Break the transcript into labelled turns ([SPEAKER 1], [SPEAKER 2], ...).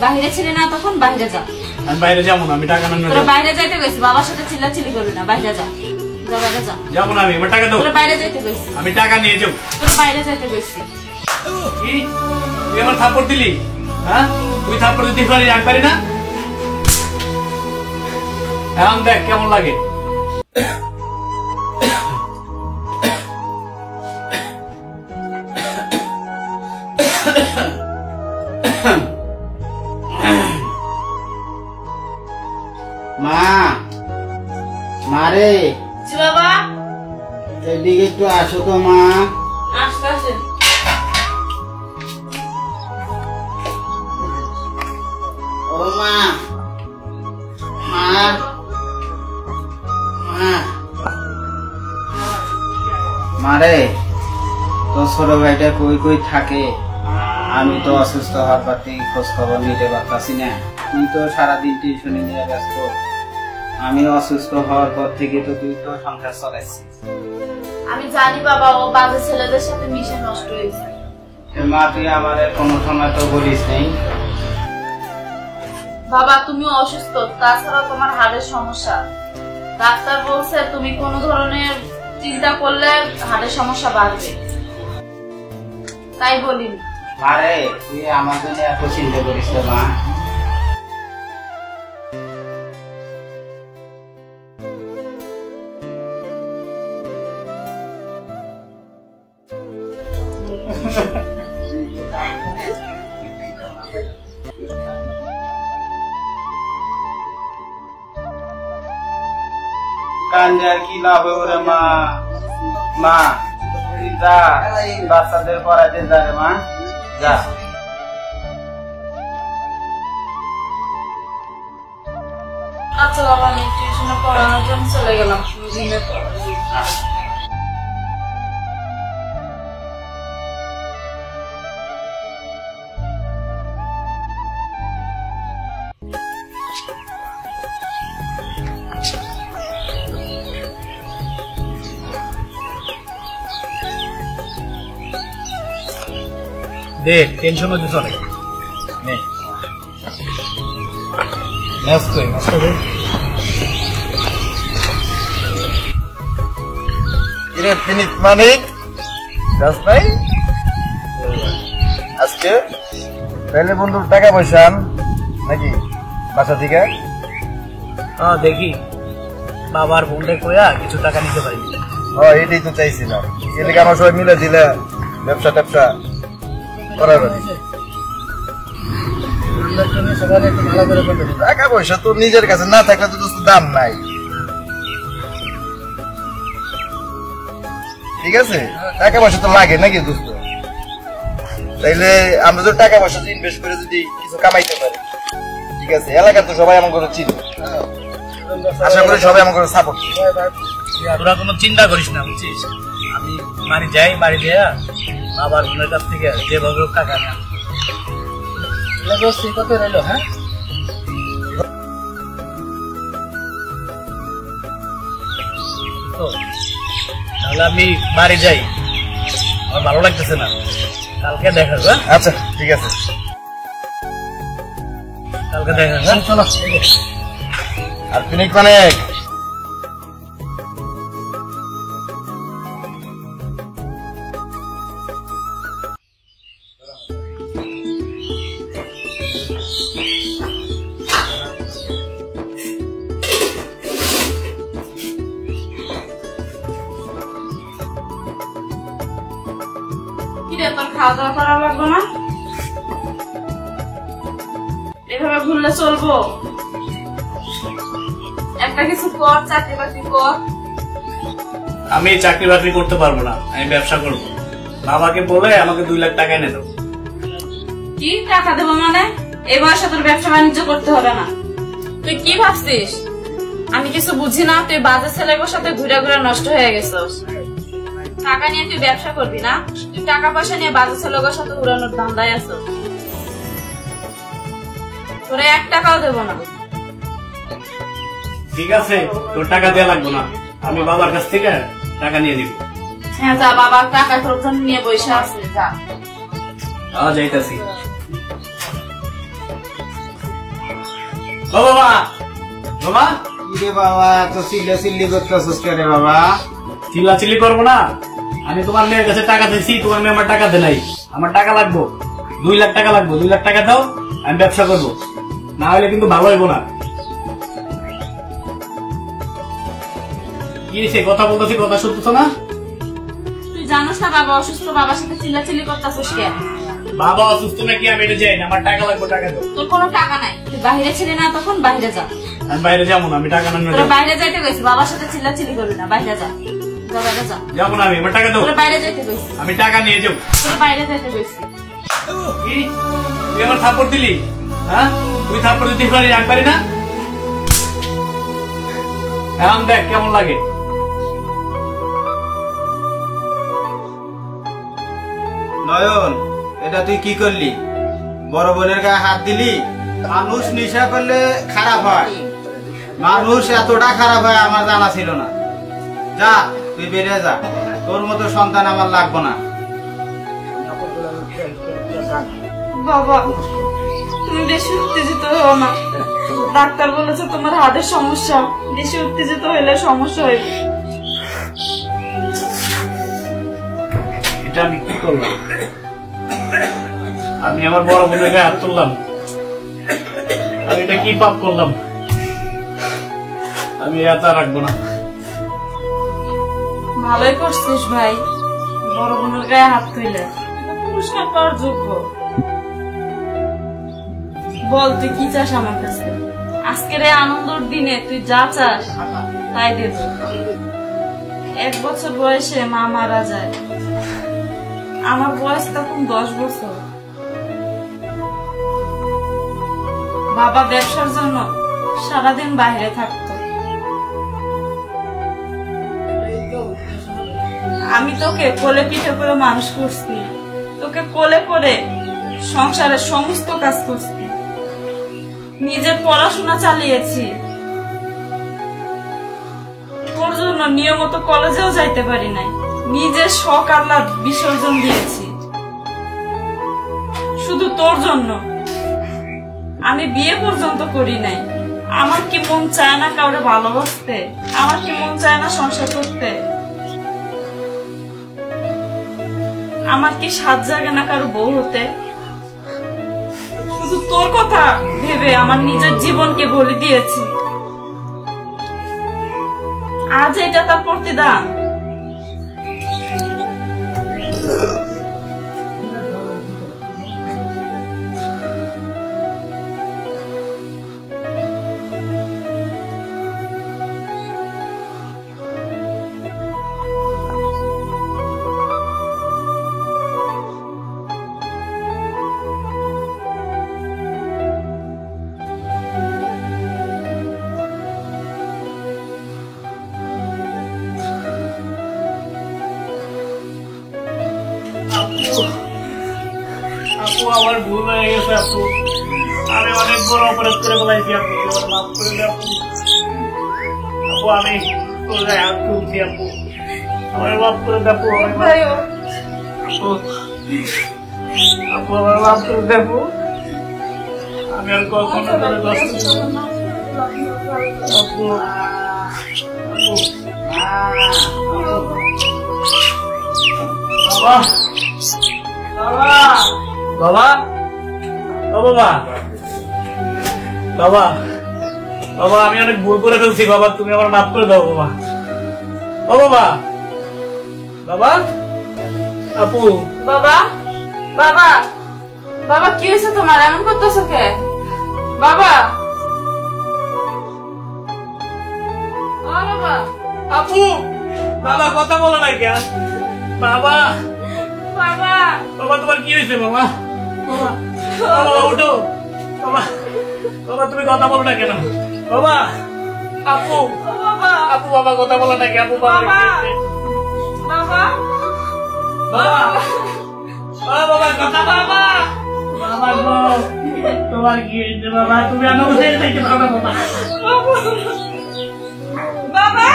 [SPEAKER 1] বাইরে ছিলে না তখন? বাইরে যা।
[SPEAKER 2] আমি বাইরে যাবো না, আমি টাকা না
[SPEAKER 1] তোরা বাইরে যাইতে গেছি, বাবার সাথে চিল্লাচিল্লি করবি না, বাইরে যা। যা বাইরে যা।
[SPEAKER 2] যাবো না আমি, আমার টাকা দাও।
[SPEAKER 1] তোরা বাইরে যাইতে গেছি,
[SPEAKER 2] আমি টাকা নিয়ে যাবো।
[SPEAKER 1] তোরা বাইরে যাইতে গেছি।
[SPEAKER 2] কি তুই আমার থাপ্পড় দিলি? হ্যাঁ, তুই থাপ্পড় দিতে পারি, আমি পারি না? এখন দেখ কেমন লাগে।
[SPEAKER 3] মা, মারে
[SPEAKER 1] বাবা
[SPEAKER 3] এদিকে একটু আসো তো মা।
[SPEAKER 1] আসতে আসে।
[SPEAKER 3] ও মা, মা, মা, মারে তো ছোট ভাইটা কই কই থাকে? আমি তো অসুস্থ হওয়ার পর থেকে খোঁজ খবর নিতে পারতাছি না। তুই তো সারাদিন টিউশনে নিয়ে ব্যস্ত। আমি অসুস্থ হওয়ার পর থেকে তো তুই তো সংসার চালাচ্ছিস।
[SPEAKER 1] আমি জানি বাবা, ও বাজে ছেলেদের সাথে মিশে নষ্ট হয়েছে।
[SPEAKER 3] মা তুই আমার কোনো সময় তো বলিস নেই।
[SPEAKER 1] বাবা তুমিও অসুস্থ, তাছাড়া তোমার হাড়ের সমস্যা। ডাক্তার বলছে তুমি কোনো ধরনের চিন্তা করলে হাড়ের সমস্যা বাড়বে, তাই বলি।
[SPEAKER 3] আরে তুই আমার জন্য এত চিন্তা করিস না মা। কান্দার কি লাভ ওরে মা? মা যা বাচ্চাদের পড়াতে যা রে মা, যা।
[SPEAKER 1] আচ্ছা বাবা, আমি টিউশনে পড়ানোর জন্য চলে গেলাম।
[SPEAKER 2] দেখ টেনশন হচ্ছে চলে
[SPEAKER 4] মানিক ভাই আজকে তাহলে বন্ধুর টাকা পয়সা আন নাকি বাসা থেকে?
[SPEAKER 2] দেখি বাবার বোনকে কইয়া কিছু টাকা নিতে পারি।
[SPEAKER 4] এটাই তো চাইছিলাম, এদিকে আমার সবাই মিলে দিলে ব্যবসা ট্যাবসা করার পারি। টাকা পয়সা তো নিজের কাছে না থাকলে তো দাম নাই, ঠিক আছে? টাকা পয়সা তো লাগে নাকি দোস্ত? তাইলে আমরা যদি টাকা পয়সা ইনভেস্ট করে যদি কিছু কামাইতে পারি, ঠিক আছে? এলাকার তো সবাই আমার করে চিনি, আশা করি সবাই আমার করে সাপোর্ট।
[SPEAKER 2] তোরা কোনো চিন্তা করিস না, বুঝছিস? আমি বাড়ি যাই, বাড়ি যাইয়া বাবার বোনের কাছ থেকে যেভাবে টাকা নেয় কত রইল। হ্যাঁ তাহলে আমি বাড়ি যাই, আমার ভালো লাগতেছে না, কালকে দেখা যাবে।
[SPEAKER 4] আচ্ছা ঠিক আছে,
[SPEAKER 2] কালকে দেখা যাবে। চলো।
[SPEAKER 4] আর পিনিক মানে
[SPEAKER 1] তোর খাওয়া দাওয়া করা লাগবে না? এভাবে ঘুরলে চলবো? একটা কিছু কর, চাকরি বাকরি কর।
[SPEAKER 2] আমি চাকরি বাকরি করতে পারবো না, আমি ব্যবসা করবো। বাবাকে বলে আমাকে 2 লাখ টাকা এনে দাও।
[SPEAKER 1] কি টাকা দেবো মানে? এই বয়সে তোর ব্যবসা বাণিজ্য করতে হবে না। তুই কি ভাবছিস আমি কিছু বুঝি না? তুই বাজে ছেলের সাথে ঘুরে ঘুরে নষ্ট হয়ে গেছিস। টাকা নিয়ে তুই ব্যবসা করবি না? তুই টাকা পয়সা নিয়ে বাজে ছেলের সাথে উড়ানোর ধান্দায় আছো। তোরে 1 টাকাও দেবো না।
[SPEAKER 2] ঠিক আছে, তোর টাকা দেওয়া লাগবে না, আমি বাবার কাছ থেকে টাকা নিয়ে দিব।
[SPEAKER 1] হ্যাঁ যা, বাবা টাকা তোর জন্য নিয়ে বসে আছে, যা।
[SPEAKER 2] যাইতাছি। ও বাবা বাবা
[SPEAKER 3] কিরে বাবা তো চিল্লি করতেছিস কে রে বাবা?
[SPEAKER 2] চিল্লাচিল্লি করবো না, আমি তোমার মেয়ের কাছে টাকা দিয়েছি, তোমার মেয়ে আমার টাকা দেয় নাই। আমার টাকা লাগবো, 2 লাখ টাকা লাগবো। 2 লাখ টাকা দাও, আমি ব্যবসা করবো, না হলে কিন্তু ভালো হইব না। কি সে কথা বলতেছি, কথা শুনতেছ না?
[SPEAKER 1] তুই জানোস না বাবা অসুস্থ, বাবার সাথে চিল্লাচিল্লি করতেছিস কেন?
[SPEAKER 2] বাবা অসুস্থ নাকি আমি এটা যাই না, আমার টাকা লাগবে, টাকা দাও।
[SPEAKER 1] তোর কোনো টাকা নাই, তুই বাইরে ছিলি না তখন, বাইরে যা।
[SPEAKER 2] আমি বাইরে যাবো না, আমি টাকা না নিয়ে
[SPEAKER 1] তোর
[SPEAKER 2] যাবো।
[SPEAKER 1] বাইরে যাইতে গেছিস, বাবার সাথে চিল্লাচিল্লি করবি না, বাইরে যা, যা বাইরে যা।
[SPEAKER 2] যাবো না আমি, আমার টাকা দাও।
[SPEAKER 1] তোর বাইরে যাইতে গেছিস,
[SPEAKER 2] আমি টাকা নিয়ে যাবো।
[SPEAKER 1] তোর বাইরে যাইতে গেছিস।
[SPEAKER 2] কি তুই আমার থাপ্পড় দিলি? হ্যাঁ, তুই থাপ্পড় দিতে পারি, আমি পারি না? এখন দেখ কেমন লাগে।
[SPEAKER 3] নয়ন, এটা তুই কি করলি? বড় বোনের গায়ে হাত দিলি? মানুষ নেশা করলে খারাপ হয়, মানুষ এতটা খারাপ হয় আমার জানা ছিল না। যা তুই বেরিয়ে যা, তোর মতো সন্তান আমার লাগবো না।
[SPEAKER 1] বাবা তুমি বেশি উত্তেজিত হও না, ডাক্তার বলেছে তোমার হার্টের সমস্যা, বেশি উত্তেজিত হইলে সমস্যা হইবে।
[SPEAKER 2] এটা আমি কি করলাম? আমি আমার বড় বোনের গায়ে হাত তুললাম, আমি এটা কি পাপ করলাম? আমি এত রাখবো না।
[SPEAKER 1] ভালোই করছিস ভাই, বড় বোনের গায়ে হাত তুইলে পুরস্কার পাওয়ার যোগ্য। বল তুই কি চাস আমার কাছে? আজকের এই আনন্দের দিনে তুই যা চাস তাই দেব। 1 বছর বয়সে মা মারা যায়, আমার বয়স তখন 10 বছর। বাবা ব্যবসার জন্য সারাদিন বাইরে থাকতো, আমি তোকে কোলে পিঠে করে মানুষ করছি, তোকে কোলে করে সংসারের সমস্ত কাজ করছি, নিজের পড়াশোনা চালিয়েছি, তোর জন্য নিয়মিত কলেজেও যাইতে পারি নাই, নিজের শখ আহ্লাদ বিসর্জন দিয়েছি শুধু তোর জন্য। আমি বিয়ে পর্যন্ত করি নাই, আমার কি মন চায় না কাউরে ভালোবাসতে? আমার কি মন চায় না সংসার করতে? আমার কি সাত জাগে না কারো বউ হতে? শুধু তোর কথা ভেবে আমার নিজের জীবনকে বলি দিয়েছি, আজ এটা তার প্রতিদান।
[SPEAKER 2] আপু আমার ভুল হয়ে গেছে আপু, আমি অনেক বড় অপরাধ করে বলাইছি আপু, আমার মাফ করে দে আপু। আপু আমি তোর গায়ে হাত তুলছি আপু, আমার মাফ করে দে আপু। আপু আপু আমার মাফ করে দে আপু, আমি আর কখনো তোরে কষ্ট দেব না আপু। বাবা বাবা বাবা বাবা বাবা আমি অনেক ভুল করে ফেলছি বাবা, তুমি আমার মাফ করে দাও বাবা। ও বাবা বাবা আপু
[SPEAKER 1] বাবা বাবা বাবা কি হয়েছে তোমার, এমন করতেছো কে? বাবা বাবা
[SPEAKER 2] আপু বাবা কথা বলো না কেন? বাবা
[SPEAKER 1] বাবা
[SPEAKER 2] বাবা তোমার কি হয়েছে বাবা? বাবা বাবা উঠো বাবা, বাবা তুমি কথা বলো না কেন? বাবা আপু
[SPEAKER 1] বাবা
[SPEAKER 2] আপু বাবা কথা বলো না কেন? আপু বাবা
[SPEAKER 1] বাবা
[SPEAKER 2] বাবা বাবা কথা বাবা বাবা গো তোমার কি হয়েছে বাবা? তুমি আমার কোথায় থাকতে পারো না বাবা?
[SPEAKER 1] বাবা